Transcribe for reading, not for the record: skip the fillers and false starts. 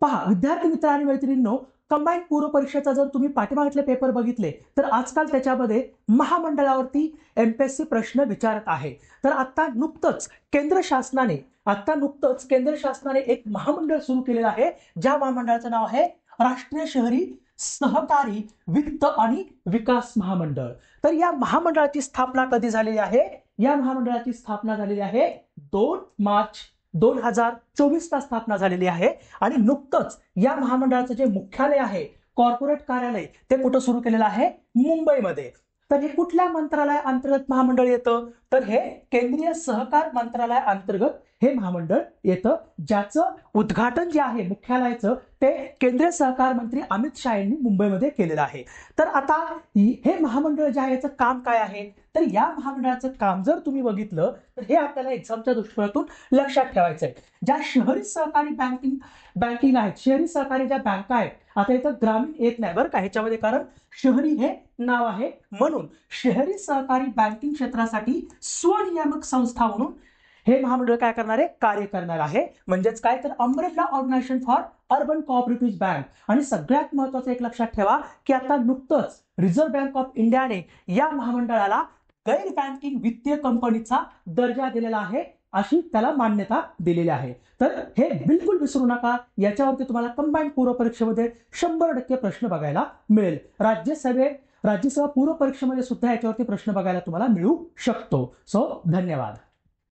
पहा विद्यार्थी मित्र आणि मैत्रिणींनो, कंबाईन पूर्व परीक्षेचा जर तुम्ही पाठीमागचे पेपर बघितले तर आजकाल त्याच्यामध्ये महामंडळावरती एमपीएससी प्रश्न विचारत आहे। तर आता नुकतंच केंद्र शासनाने एक महामंडळ सुरू केलेलं आहे, ज्या महामंडळाचं नाव आहे राष्ट्रीय शहरी सहकारी वित्त आणि विकास महामंडळ। तर या महामंडळाची स्थापना कधी झालेली आहे? या महामंडळाची स्थापना झालेली आहे 2 मार्च 2024 ला स्थापना झालेली आहे आणि नुकतंच या महामंडळाचं जे मुख्यालय आहे, कॉर्पोरेट कार्यालय, ते कुठं सुरू केलेलं आहे? मुंबईमध्ये। तर हे कुठल्या मंत्रालय अंतर्गत महामंडळ येतं? तर हे केंद्रीय सहकार मंत्रालय अंतर्गत हे महामंडळ येतं, ज्याचं उद्घाटन जे आहे मुख्यालयाचं ते केंद्रीय सहकार मंत्री अमित शाह यांनी मुंबईमध्ये केलेलं आहे। तर आता हे महामंडळ जे आहे याचं काम काय आहे? तर या महामंडळाचं काम जर तुम्ही बघितलं तर हे आपल्याला एक्झामच्या दृष्टिकोनातून लक्षात ठेवायचं आहे। ज्या शहरी सहकारी बँकिंग आहेत, शहरी सहकारी ज्या बँका आहेत, आता इथं ग्रामीण येत नाही बरं का ह्याच्यामध्ये, कारण शहरी हे नाव आहे म्हणून शहरी सहकारी बँकिंग क्षेत्रासाठी स्वनियामक संस्था म्हणून हे महामंडळ काय करणार आहे? कार्य करणार आहे। म्हणजेच काय तर umbrella organisation for urban cooperative bank. आणि सगळ्यात महत्त्वाचं एक लक्षात ठेवा की आता नुकतंच रिझर्व्ह बँक ऑफ इंडियाने या महामंडळाला गैर बँकिंग वित्तीय कंपनीचा दर्जा दिलेला आहे, अशी त्याला मान्यता दिलेली आहे। तर हे बिलकुल विसरू नका, याच्यावरती तुम्हाला कंबाईन पूर्व परीक्षेमध्ये 100% प्रश्न बघायला मिळेल। राज्यसभा पूर्व परीक्षेमध्ये सुद्धा याच्यावरती प्रश्न बघायला तुम्हाला मिळू शकतो। सो धन्यवाद।